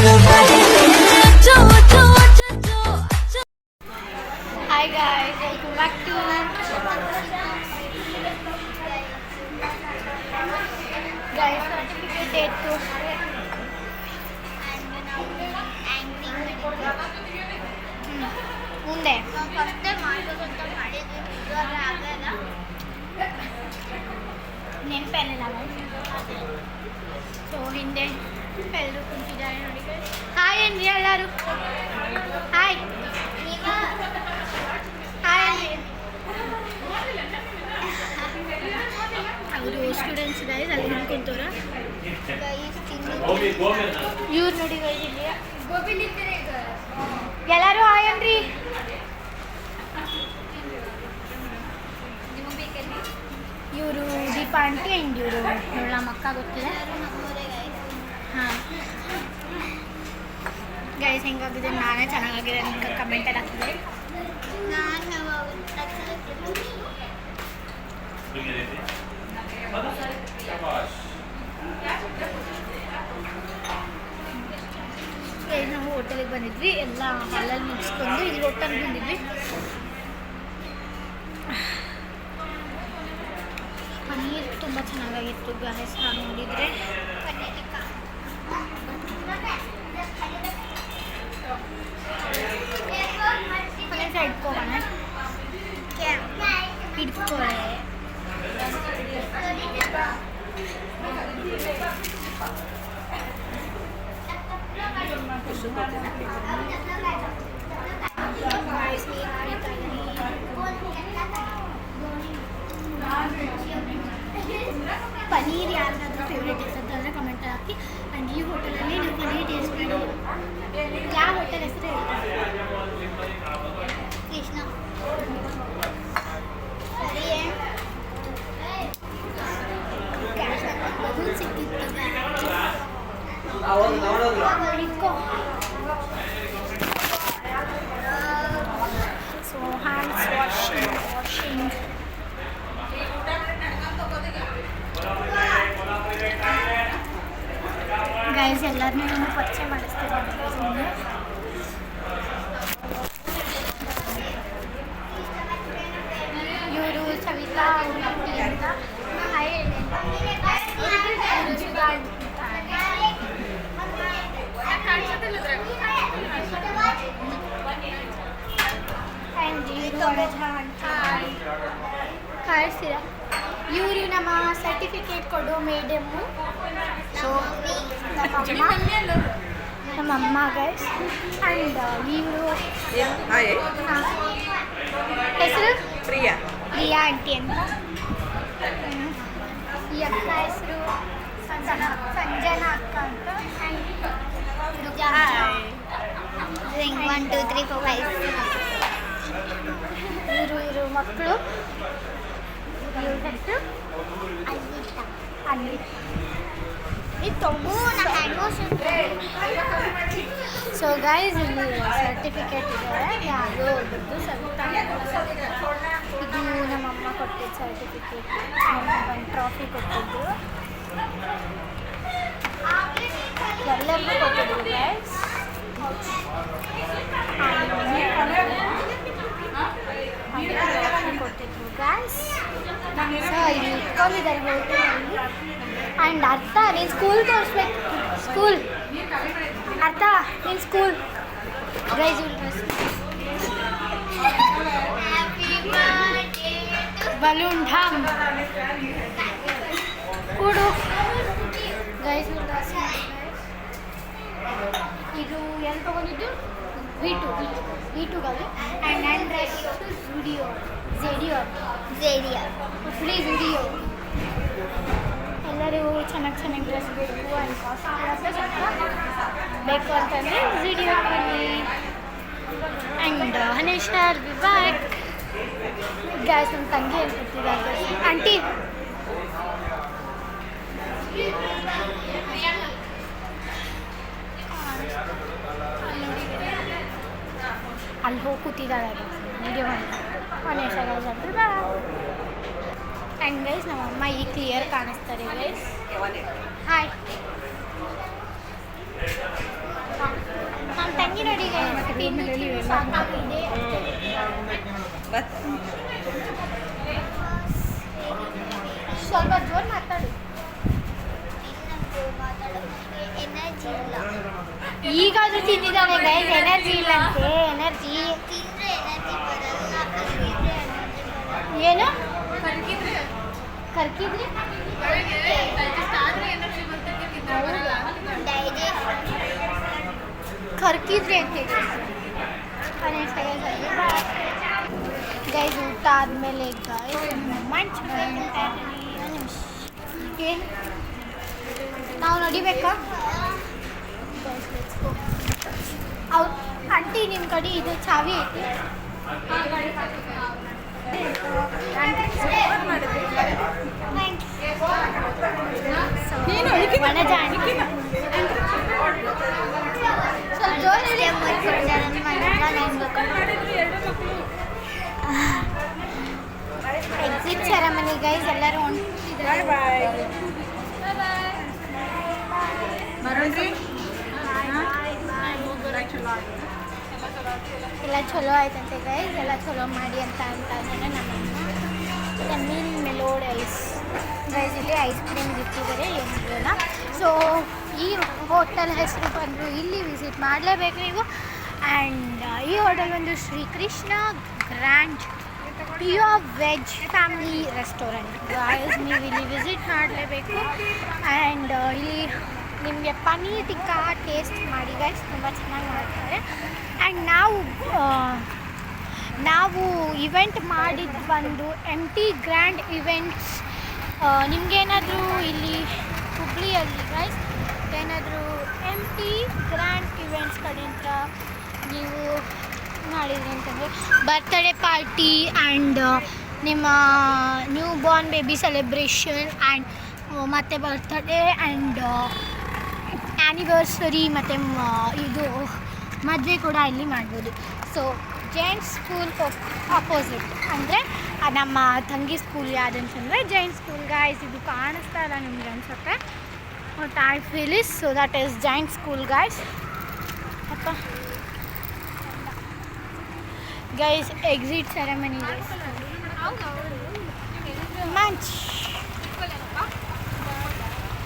Hi guys, welcome back to guys certificate date to ಮುಂದೆ first ಮಾಡ್ಬೇಕಂತ ಮಾಡಿದ್ವಿ ಆಗಲ್ಲ ನೆನಪೇನಿಲ್ಲ ಸೊ ಹಿಂದೆ ಎಲ್ಲರೂ ಕುಂತಿದ್ದಾರೆ ನೋಡಿ ಹಾಯ್ ಅಂದ್ರಿ ಎಲ್ಲರೂ ಹಾಯ್ ಹಾಯ್ ಅವರು ಸ್ಟೂಡೆಂಟ್ಸ್ ಇದ್ದಾರೆ ಅಲ್ಲಿ ಕುಂತವ್ರ ಇವ್ರು ನೋಡಿ ಇಲ್ಲಿ ಎಲ್ಲರೂ ಹಾಯ್ ಅನ್ರಿ ಇವರು ದೀಪಾ ಆಂಟಿ ಆ್ಯಂಡ್ ಇವರು ನಮ್ಮ ಅಕ್ಕ ಗೊತ್ತಿದೆ ಹಾಂ ಗೈಸ್ ಹೆಂಗಾಗಿದೆ ನಾನೇ ಚೆನ್ನಾಗಿದೆ ಅಂತ ಕಮೆಂಟಲ್ಲಿ ಹಾಕಿದೆ ನಾವು ಹೋಟೆಲಿಗೆ ಬಂದಿದ್ವಿ ಎಲ್ಲ ಹಾಲಲ್ಲಿ ಮುಗಿಸ್ಕೊಂಡು ಇಲ್ಲಿ ಹೋಟೆಲ್ಗೆ ಬಂದಿದ್ವಿ ಪನ್ನೀರ್ ತುಂಬ ಚೆನ್ನಾಗಾಗಿತ್ತು ಗಾಯ್ಸ್ ನಾನು ನೋಡಿದರೆ ಇಟ್ಕೋಣ ಇಟ್ಕೊಳ್ಳೆ ಪನ್ನೀರ್ ಯಾರಿಗಾದ್ರೂ ಫೇವ್ರೇಟ್ ಇರ್ತಂತಂದರೆ ಕಮೆಂಟ್ ಹಾಕಿ ಆ್ಯಂಡ್ ಈ ಹೋಟೆಲಲ್ಲಿ ನೀವು ಪನ್ನೀರ್ ಟೇಸ್ಟ್ ಮಾಡಿ ಯಾವ ಹೋಟೆಲ್ ಹೆಸರು ಕೃಷ್ಣ ಸಿಕ್ಕಿತ್ತು ಸೊ ಹ್ಯಾಂಡ್ಸ್ ವಾಷಿಂಗ್ ಗೈಸ್ ಎಲ್ಲರನ್ನೂ ನಾನು ಪರಿಚಯ ಮಾಡಿಸ್ತೀನಿ ಇವರು ಸವಿತಾ ಆಂಟಿ ಅಂತ ಹಾಯ್ ಸುಧಾ ಕಳಿಸ್ತೀರಾ ಇವರು ನಮ್ಮ ಸರ್ಟಿಫಿಕೇಟ್ ಕೊಡೋ ಮೇಡಮ್ಮು ಸೊ ನಮ್ಮಮ್ಮ ಗೈಸ್ ಆ್ಯಂಡ್ ಇವರು ಹೆಸರು ಪ್ರಿಯಾ ಆಂಟಿ ಅಂತ ಈ ಅಕ್ಕ ಹೆಸರು ಸಂಜನಾ ಅಕ್ಕ ಅಂತ ಆ್ಯಂಡ್ 1 2 3 4 5 ಇವರು ಮಕ್ಕಳು ಇವ್ರ ಹೆಸರು ಸೊ ಗೈಸ್ ಇಲ್ಲಿ ಸರ್ಟಿಫಿಕೇಟ್ ಇದೆ ಯಾರು ಒಬ್ಬರದ್ದು ಸವಿತಾ ಇದು ನಮ್ಮಮ್ಮ ಕೊಟ್ಟಿದ್ದು ಸರ್ಟಿಫಿಕೇಟ್ ಒಂದು ಟ್ರಾಫಿ ಕೊಟ್ಟಿದ್ದು ಎಲ್ಲರಿಗೂ ಕೊಟ್ಟಿದ್ರು ಗೈಸ್ ಕೊಟ್ಟಿದ್ರು ಗೈಸ್ ಸೊ ಇಲ್ಲಿ ಇಟ್ಕೊಂಡಿದ್ದಾರೆ ಹೋಟೆಲಲ್ಲಿ ಆ್ಯಂಡ್ ಅರ್ಥ ನೀನು ಸ್ಕೂಲ್ ತೋರಿಸ್ಬೇಕು ಸ್ಕೂಲ್ ಅರ್ಥ ನೀನು ಸ್ಕೂಲ್ ಗೈಸ್ ಬಲೂನ್ ಢಾಮ್ ಕೂಡು ಗೈಸ್ ಇದು ಎಲ್ಲಿ ತೊಗೊಂಡಿದ್ದು V2ಗಾಗೆ ಆ್ಯಂಡ್ ನನ್ನ ಡ್ರೆಸ್ ಝೇಡಿಯೋ ಫ್ರೀ ವಿಡಿಯೋ ಎಲ್ಲರೂ ಚೆನ್ನಾಗಿ ಡ್ರೆಸ್ ಬೇಕು ಆ್ಯಂಡ್ ಕಾಸ್ಟ್ಲಿ ಸ್ವಲ್ಪ ಬೇಕು ಅಂತಂದರೆ ವಿಡಿಯೋ ಬನ್ನಿ ಆ್ಯಂಡ್ ಹನೇಶ್ ಆರ್ ವಿ ಬ್ಯಾಕ್ ಗ್ಯಾಸ್ ನಮ್ಮ ತಂಗಿ ಹೇಳ್ಕೊಡ್ತಿದ್ದಾರೆ ಆಂಟಿ ಅಲ್ಲಿ ಹೋಗಿ ಕೂತಿದ್ದಾಳೆ ವಿಡಿಯೋ ಮಾಡಿ ಹನೇಶ್ ಆ್ಯಂಡ್ ಗೈಸ್ ನಮ್ಮಮ್ಮ ಈಗ ಕ್ಲಿಯರ್ ಕಾಣಿಸ್ತಾರೆ ಗೈಸ್ ಹಾಯ್ ಸಾಕಾಗಿದೆ. ಸ್ವಲ್ಪ ಜೋರು ಮಾತಾಡು. ಈಗಾದ್ರೂ ತಿಂದಿದ್ದಾನೆ ಗೈಸ್, ಎನರ್ಜಿ ಇಲ್ಲ ಅಂತೆ. ಎನರ್ಜಿ ಏನು ಕರ್ಕಿದ್ರಿ ಕರ್ಕಿದ್ರಿ ಅಂತ ಹೇಳಿ ಗೈಸ್. ಊಟ ಆದಮೇಲೆ ಮಂಚ್ ಏನು ನಾವು ನಡಿಬೇಕಾ? ಅವ್ರು ಆಂಟಿ ನಿಮ್ಮ ಕಡೆ ಇದು ಚಾವಿ ಐತಿ. ಎಕ್ಸಿಟ್ ಸೆರೆಮನಿ ಗೈಸ್, ಎಲ್ಲರೂ ಎಲ್ಲ ಚಲೋ ಆಯ್ತಂತೆ ಗೈಸ್, ಎಲ್ಲ ಚಲೋ ಮಾಡಿ ಅಂತ ಇದ್ದಾರೆ ನಮ್ಮನ್ನು. ಮೀನ್ ಮೆಲೋಡ್ ಐಸ್ ಗೈಸ್, ಇಲ್ಲಿ ಐಸ್ ಕ್ರೀಮ್ ಇಟ್ಟಿದ್ದಾರೆ ಏನಿಲ್ಲ. ಸೊ ಈ ಹೋಟೆಲ್ ಹೆಸರು ಬಂದು ಇಲ್ಲಿ ವಿಸಿಟ್ ಮಾಡಲೇಬೇಕು ನೀವು. ಆ್ಯಂಡ್ ಈ ಹೋಟೆಲ್ ಒಂದು Shrikrishna grand pure veg family restaurant guys, ನೀವು ಇಲ್ಲಿ ವಿಸಿಟ್ ಮಾಡಲೇಬೇಕು. ಆ್ಯಂಡ್ ಇಲ್ಲಿ ನಿಮಗೆ ಪನ್ನೀರ್ ಟಿಕ್ಕಾ ಟೇಸ್ಟ್ ಮಾಡಿ ಗೈಸ್, ತುಂಬ ಚೆನ್ನಾಗಿ ಮಾಡ್ತಾರೆ. ಆ್ಯಂಡ್ ನಾವು ಇವೆಂಟ್ ಮಾಡಿದ್ದು ಬಂದು MT ಗ್ರ್ಯಾಂಡ್ ಇವೆಂಟ್ಸ್. ನಿಮಗೇನಾದರೂ ಇಲ್ಲಿ ಹುಬ್ಳಿಯಲ್ಲಿ ಗೈಸ್ ಏನಾದರೂ MT ಗ್ರ್ಯಾಂಡ್ ಇವೆಂಟ್ಸ್ ಕಡೆಯಿಂದ ನೀವು ಮಾಡಿದ್ರಿ ಅಂತಂದರೆ ಬರ್ತ್ಡೇ ಪಾರ್ಟಿ ಆ್ಯಂಡ್ ನಿಮ್ಮ new Born baby celebration and ಮತ್ತು ಬರ್ತ್ಡೇ ಆ್ಯಂಡ್ ಆ್ಯನಿವರ್ಸರಿ ಮತ್ತು ಇದು ಮದುವೆ ಕೂಡ ಇಲ್ಲಿ ಮಾಡ್ಬೋದು. ಸೊ ಜೈಂಟ್ ಸ್ಕೂಲ್ ಅಪೋಸಿಟ್ ಅಂದರೆ ನಮ್ಮ ತಂಗಿ ಸ್ಕೂಲ್ ಯಾವುದಂತಂದರೆ ಜೈಂಟ್ ಸ್ಕೂಲ್ ಗೈಸ್. ಇದು ಕಾಣಿಸ್ತಾ ಇಲ್ಲ ನಿಮ್ಗೆ ಅನ್ಸುತ್ತೆ, but I feel is so that is giant school guys. ಅಪ್ಪ ಗೈಸ್ ಎಕ್ಸಿಟ್ ಸೆರೆಮನಿ ಗೈಸ್, ಮಂಚ್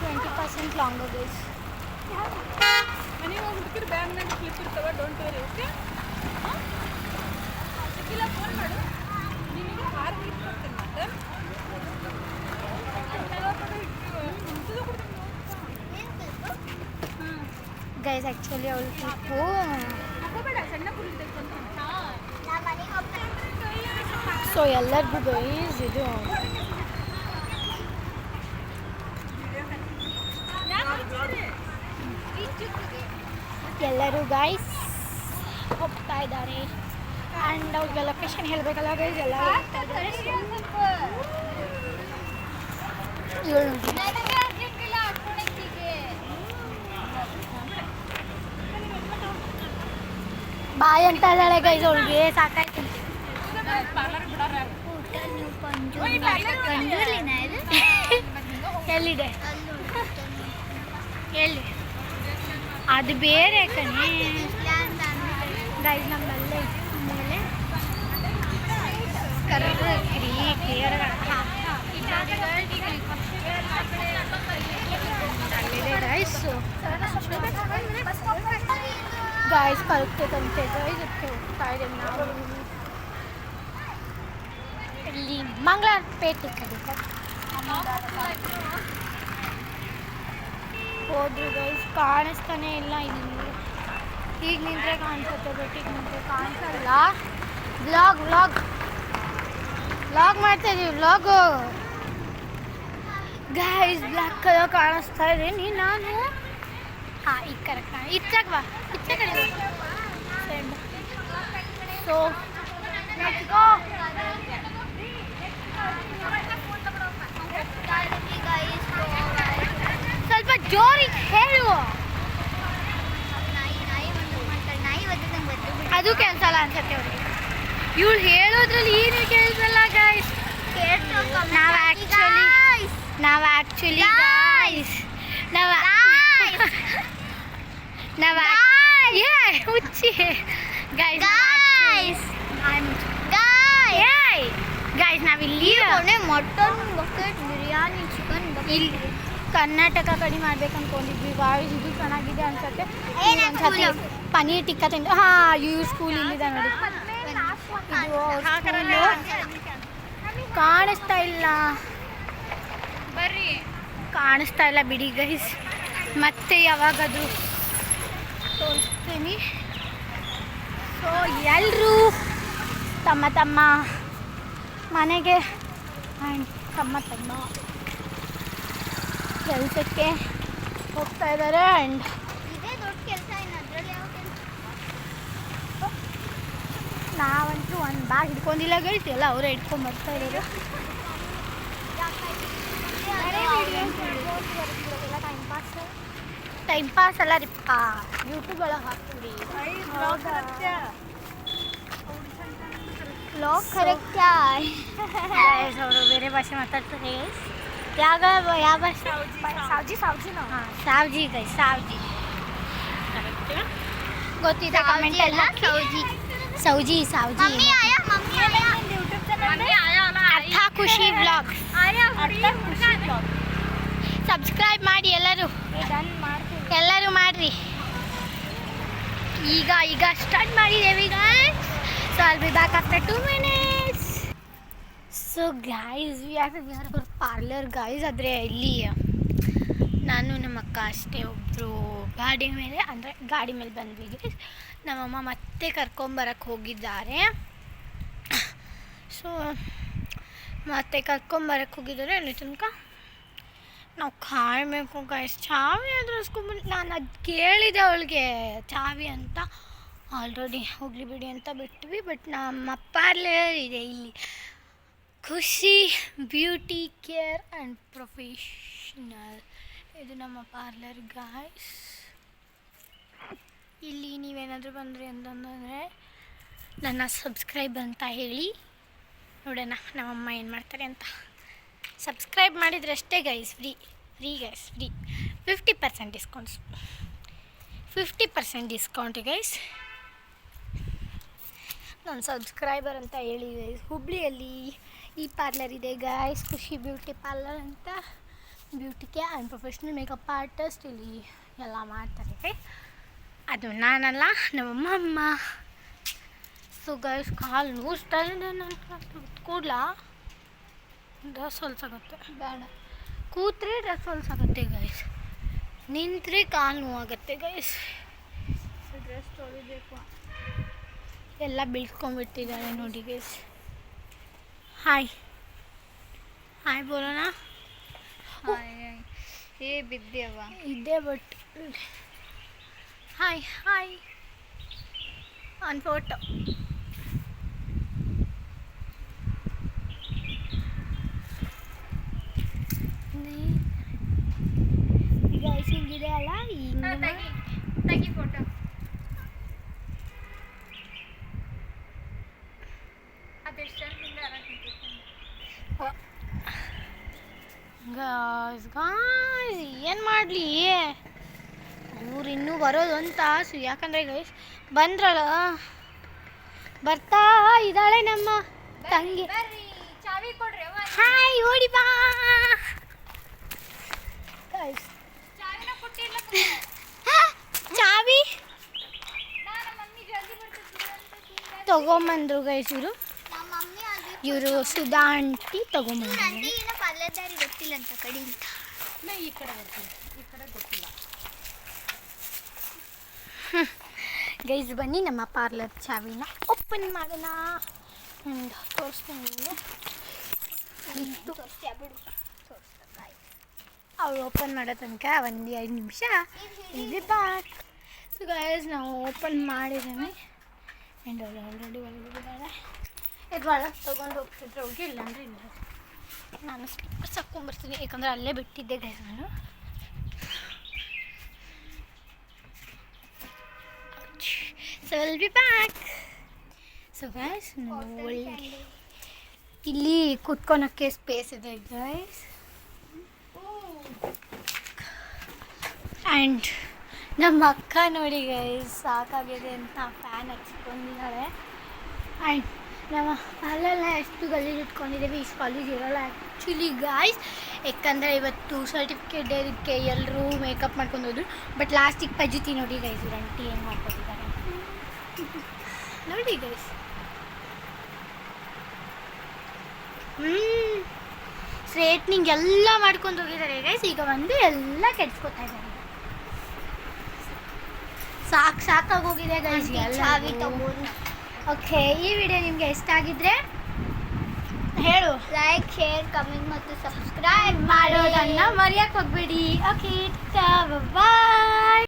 20% ಲಾಂಗರ್ ಗೈಸ್. ನೀವು ಹುಡುಕಿರ ಬ್ಯಾಗ್ನಾಗ ಕ್ಲಿಪ್ ಇರ್ತಾವೆ, ಡೋಂಟ್ ವೆರಿ. ಓಕೆ, ಸಿಕ್ಕಿಲ್ಲ ಫೋನ್ ಮಾಡು, ನಿಮಗೆ ಹಾರ ಕ್ಲಿಪ್ ಕೊಡ್ತೇನೆ. ಮತ್ತೆ ಗೈಸ್ ಆ್ಯಕ್ಚುಲಿ ಅವಳು ಕ್ಲಿಪ್ಪು ಹಾಕೋಬೇಡ, ಸಣ್ಣ ಪುಲ್ ತೆಗೆದುಕೊಂಡು. ಸೊ ಎಲ್ಲರಿಗೂ ಗೈಸ್ ಇದು ಎಲ್ಲರೂ ಗೈಸ್ ಹೋಗ್ತಾ ಇದ್ದಾರೆ. ಆ್ಯಂಡ್ ಅವ್ರಿಗೆ ಲೊಕೇಶನ್ ಹೇಳಬೇಕಲ್ಲ ಗೈಸ್, ಎಲ್ಲ ಹೋಗ್ತಾ ಇದ್ದಾರೆ. ಬಾಯ್ ಅಂತ ಇದ್ದಾಳೆ ಗೈಸ್, ಅವಳಿಗೆ ಸಾಕಾಯ್ತು. ಎಲ್ಲಿದೆ ಎಲ್ಲಿ? ಅದು ಬೇರೆ ಕಣೆ ಗೈಸ್, ನಮ್ಮಲ್ಲೇ ಮೇಲೆ ಕ್ಲಿಯರ್ ಅಲ್ಲಿದೆ ಗೈಸ್. ಗೈಸ್ ಕಲ್ತಂತೆ ಗೈಸ್, ಅದಕ್ಕೆ ಹೋಗ್ತಾ ಇದ್ದೇವೆ ನಾವು ಇಲ್ಲಿ ಮಂಗಳಾರಪೇಟೆ ಕಡೆ ಹೋದ್ರು ಗೈಸ್. ಕಾಣಿಸ್ತಾನೆ ಇಲ್ಲ ಇಲ್ಲಿ, ಈಗ ನಿಂತ್ರೆ ಕಾಣಿಸುತ್ತೆ, ಬಟ್ ಈಗ ನಿಂತ್ರೆ ಕಾಣಿಸಲ್ಲ. ವ್ಲಾಗ್ ಮಾಡ್ತಾ ಇದೀವಿ, ವ್ಲಾಗು ಗೈಸ್. ಬ್ಲ್ಯಾಕ್ ಕಲರ್ ಕಾಣಿಸ್ತಾ ಇದ್ದೀನಿ ನಾನು. ಹಾಂ ಈಗ ಕರೆಕ್ಟ್ ಇಚ್ಚಾಗ ಬಾ, ಇಚ್ಚೆ ಕಡೆ. ಸೊ ಸ್ವಲ್ಪ ಜೋರಿಗೆ ಹೇಳು, ಅದು ಕೆಲಸಲ್ಲ ಅನ್ಸತ್ತೆ ಅವ್ರಿಗೆ. ಇವಳು ಹೇಳೋದ್ರಲ್ಲಿ ಏನು ಕೇಳಿಸಲ್ಲ ಗೈಸ್. ನಾವು ಆ್ಯಕ್ಚುಲಿ ಹುಚ್ಚಿ ಗೈಸ್ ಗಾಯ್ಸ್ ಗೈಸ್ ನಾವಿಲ್ಲಿ ಮಟನ್ ಬಕೆಟ್ ಬಿರಿಯಾನಿ ಚಿಕನ್ ಇಲ್ಲಿ ಕರ್ನಾಟಕ ಕಡೆ ಮಾಡ್ಬೇಕು ಅನ್ಕೊಂಡಿದ್ವಿ. ಗಾಯ್ಸ್ ಇದು ಚೆನ್ನಾಗಿದೆ ಅನ್ಸುತ್ತೆ. ಒಂದ್ಸತಿ ಪನೀರ್ ಟಿಕ್ಕ ತಿಂದು ಇವ್ರ ಸ್ಕೂಲ್ ಇಲ್ಲಿದೆ ನೋಡಿ. ಇದು ಸ್ಕೂಲು ಕಾಣಿಸ್ತಾ ಇಲ್ಲ, ಬರ್ರಿ. ಕಾಣಿಸ್ತಾ ಇಲ್ಲ ಬಿಡಿ ಗೈಸ್. ಮತ್ತೆ ಯಾವಾಗಾದರೂ ತೋರಿಸ್ತೀನಿ. ಸೊ ಎಲ್ಲರೂ ತಮ್ಮ ತಮ್ಮ ಮನೆಗೆ ಆ್ಯಂಡ್ ತಮ್ಮ ತಮ್ಮ ಕೆಲಸಕ್ಕೆ ಹೋಗ್ತಾ ಇದ್ದಾರೆ. ಆ್ಯಂಡ್ ಇದೇ ದೊಡ್ಡ ಕೆಲಸ, ಇನ್ನು ಅದರಲ್ಲಿ ಯಾವ ಕೆಲಸ? ನಾವಂತೂ ಒಂದು ಬ್ಯಾಗ್ ಹಿಡ್ಕೊಂಡಿಲ್ಲ ಗೈಸ್, ಎಲ್ಲ ಅವರೇ ಹಿಡ್ಕೊಂಡು ಬರ್ತಾ ಇದ್ದಾರೆ. ಟೈಮ್ ಪಾಸ್ ಅಲ್ಲ ರೀಪ್ಪ, ಯೂಟ್ಯೂಬ್ ಒಳಗೆ ಹಾಕ್ತೀವಿ. Blog correct. ಅವರು ಬೇರೆ ಭಾಷೆ ಮಾತಾಡ್ತಾರೆ ಗೈಸ್. ಯಾವ ಭಾಷೆ? ಸಾವ್ಜಿನೋ? ಹಾಂ ಸಾವ್ಜಿ ಗೈಸ್, ಸಾವ್ಜಿ ಕರೆಕ್ಟ್ ಗೊತ್ತಿದೆ. ಕಮೆಂಟ್ ಎಲ್ಲ ಸೌಜಿ ಮಮ್ಮಿ ಆಯಾ ಅರ್ಥ ಖುಷಿ ಬ್ಲಾಗ್ ಸಬ್ಸ್ಕ್ರೈಬ್ ಮಾಡಿ ಎಲ್ಲರೂ ಮಾಡ್ರಿ. ಈಗ ಸ್ಟಾರ್ಟ್ ಮಾಡಿದ್ದೇವೆ guys. So I'll be back after 2 minutes. So guys we are parlour guys. ಆದರೆ ಇಲ್ಲಿ ನಾನು ನಮ್ಮ ಅಕ್ಕ ಅಷ್ಟೇ ಒಬ್ಬರು ಗಾಡಿ ಮೇಲೆ ಬಂದ್ವಿ ಗೈಸ್. ನಮ್ಮಮ್ಮ ಮತ್ತೆ ಕರ್ಕೊಂಬರಕ್ಕೆ ಹೋಗಿದ್ದಾರೆ. ಸೊ ಮತ್ತೆ ಕರ್ಕೊಂಬರಕ್ಕೆ ಹೋಗಿದ್ದಾರೆ. ಅಲ್ಲಿ ತನಕ ನಾವು ಕಾಯಬೇಕು ಗೈಸ್. ಚಾವಿ ಆದರೂ ಇಸ್ಕೊಂಡ್ಬಿಟ್ಟು ನಾನು ಅದು ಕೇಳಿದೆ ಅವಳಿಗೆ ಚಾವಿ ಅಂತ. ಆಲ್ರೆಡಿ ಹೋಗಲಿ ಬಿಡಿ ಅಂತ ಬಿಟ್ವಿ. ಬಟ್ ನಮ್ಮ ಪಾರ್ಲರ್ ಇದೆ ಇಲ್ಲಿ, ಖುಷಿ ಬ್ಯೂಟಿ ಕೇರ್ ಆ್ಯಂಡ್ ಪ್ರೊಫೆಷನಲ್. ಇದು ನಮ್ಮ ಪಾರ್ಲರ್ ಗಾಯ್ಸ್. ಇಲ್ಲಿ ನೀವೇನಾದರೂ ಬಂದ್ರಿ ಅಂತಂದರೆ ನನ್ನ ಸಬ್ಸ್ಕ್ರೈಬ್ ಅಂತ ಹೇಳಿ ನೋಡೋಣ ನಮ್ಮಮ್ಮ ಏನು ಮಾಡ್ತಾರೆ ಅಂತ. ಸಬ್ಸ್ಕ್ರೈಬ್ ಮಾಡಿದರೆ ಅಷ್ಟೇ guys, free guys, free 50% discounts, 50% discount guys. ನನ್ನ ಸಬ್ಸ್ಕ್ರೈಬರ್ ಅಂತ ಹೇಳಿ ಗೈಸ್. ಹುಬ್ಳಿಯಲ್ಲಿ ಈ ಪಾರ್ಲರ್ ಇದೆ ಗೈಸ್, ಖುಷಿ ಬ್ಯೂಟಿ ಪಾರ್ಲರ್ ಅಂತ. Beauty care and professional makeup artist ಇಲ್ಲಿ ಎಲ್ಲ ಮಾಡ್ತಾರೆ. ಅದು ನಾನಲ್ಲ, ನಮ್ಮಮ್ಮ. ಸೊ ಗೈಸ್ ಕಾಲು ನೋಸ್ತಾ ಇದೆ. ನನ್ನ ಕೂಡಲಾ ಡ್ರೆಸ್ ಹೊಲ್ಸಾಗುತ್ತೆ, ಬೇಡ ಕೂತ್ರೆ ಡ್ರೆಸ್ ಹೊಲ್ಸಾಗುತ್ತೆ ಗೈಸ್, ನಿಂತರೆ ಕಾಲು ನೋವಾಗುತ್ತೆ ಗೈಸ್. ಡ್ರೆಸ್ ತೊಳಿಬೇಕು. ಎಲ್ಲ ಬೀಳ್ಕೊಂಡ್ಬಿಟ್ಟಿದ್ದಾರೆ ನೋಡಿ ಗೈಸ್. ಹಾಯ್ ಬೋಲೋಣ. ಬಿದ್ದೆವ ಇದ್ದೆ but hi on photo. Guys ಹಿಂಗಿದೆ ಅಲ್ಲ, ತೆಗಿ ಫೋಟೋ. ಅದೆಷ್ಟು ಗಾಯ್ಸ್ ಏನು ಮಾಡಲಿ, ಅವ್ರು ಇನ್ನೂ ಬರೋದು ಒಂದು ತಾಸು. ಯಾಕಂದರೆ ಗೈಸ್ ಬಂದ್ರಲ್ಲ, ಬರ್ತಾ ಇದ್ದಾಳೆ ನಮ್ಮ ತಂಗಿ. ಚಾವಿ ಕೊಡ್ರಿ. ಹಾಯ್ ಓಡಿ ಬಾ ಗೈಸ್. ಚಾವಿನ ಕೊಟ್ಟಿಲ್ಲ. ಚಾವಿ ನಮ್ಮ ಮಮ್ಮಿ ಜಲ್ದಿ ಬರ್ತದೆ ತಗೊಂಬಂದ್ರು ಗೈಸ್. ನಮ್ಮ ಮಮ್ಮಿ ಅಲ್ಲಿ ಇವರು ಸುಧಾ ಆಂಟಿ ತಗೊಂಬಂದ್ರು. ಆಂಟಿ ಏನೋ ಪಾರ್ಲರ್ದಾರಿ ಗೊತ್ತಿಲ್ಲ ಅಂತ ಕಡಿ ಅಂತ. ಈ ಕಡೆ ಬರ್ತೀನಿ, ಈ ಕಡೆ ಗೊತ್ತಿಲ್ಲ. ಗೈಸ್ ಬನ್ನಿ ನಮ್ಮ ಪಾರ್ಲರ್ ಚಾವಿನ ಓಪನ್ ಮಾಡೋಣ. ತೋರಿಸ್ತೀನಿ ಅವ್ರು ಓಪನ್ ಮಾಡೋ ತನಕ ಒಂದು 5 ನಿಮಿಷ ಇದೆ ಬ್ಯಾಕ್. ಸೊ ಗೈಸ್ ನಾವು ಓಪನ್ ಮಾಡಿದ್ದೀನಿ. ಆ್ಯಂಡ್ ಅವ್ರು ಆಲ್ರೆಡಿ ಒಳಗಿದ್ದಾರೆ. ಇದು ಒಳಗೆ ತೊಗೊಂಡು ಹೋಗ್ತಿದ್ರೆ ಹೋಗಿ, ಇಲ್ಲಾಂದ್ರೆ ಇಲ್ಲ. ನಾನು ಸ್ಲಿಪ್ಪರ್ಸ್ ಹಾಕ್ಕೊಂಬರ್ತೀನಿ, ಯಾಕಂದರೆ ಅಲ್ಲೇ ಬಿಟ್ಟಿದ್ದೆ ಗೈಸ್ ನಾನು. So will be back. So guys ಒಳ್ಳೆ ಇಲ್ಲಿ ಕೂತ್ಕೊಳಕ್ಕೆ ಸ್ಪೇಸ್ ಇದೆ ಗೈಸ್. ಆ್ಯಂಡ್ ನಮ್ಮ ಅಕ್ಕ ನೋಡಿ ಗೈಸ್ ಸಾಕಾಗಿದೆ ಅಂತ ಫ್ಯಾನ್ ಹಚ್ಕೊಂಡಿದ್ದಾಳೆ. ಆ್ಯಂಡ್ ನಮ್ಮ ಅಲ್ಲೆಲ್ಲ ಎಷ್ಟು ಗಲೀಜು ಇಟ್ಕೊಂಡಿದ್ದೀವಿ, ಇಷ್ಟು ಕಾಲೇಜ್ ಇರೋಲ್ಲ ಆ್ಯಕ್ಚುಲಿ ಗಾಯ್ಸ್. ಯಾಕಂದರೆ ಇವತ್ತು ಸರ್ಟಿಫಿಕೇಟ್ ಡೇದಕ್ಕೆ ಎಲ್ಲರೂ ಮೇಕಪ್ ಮಾಡ್ಕೊಂಡು ಹೋದ್ರು. ಬಟ್ ಲಾಸ್ಟಿಗೆ ಪಜಿತಿ ನೋಡಿ ಗೈಸ್, ರಂಟಿ ಏನು ಮಾಡ್ಕೊತಿದ್ದಾರೆ ನೋಡಿ ಗೈಸ್. ಸ್ಟ್ರೇಟ್ನಿಂಗ್ ಎಲ್ಲ ಮಾಡ್ಕೊಂಡು ಹೋಗಿದ್ದಾರೆ ಗೈಸ್. ಈಗ ಬಂದು ಎಲ್ಲ ಕೆಡ್ಸ್ಕೊತಾ ಇದ್ದಾರೆ. ಸಾಕಾಗೋಗಿದೆ ಗೈಸ್ ಚಾವಿ ತಗೊಂಡು. ಓಕೆ, ಈ ವಿಡಿಯೋ ನಿಮಗೆ ಇಷ್ಟ ಆಗಿದ್ರೆ ಹೇಳು, ಲೈಕ್, ಶೇರ್, ಕಮೆಂಟ್ ಮತ್ತು ಸಬ್ಸ್ಕ್ರೈಬ್ ಮಾಡೋದನ್ನು ಮರೆಯೋಕೆ ಹೋಗ್ಬೇಡಿ. ಓಕೆ, ಬಾಯ್.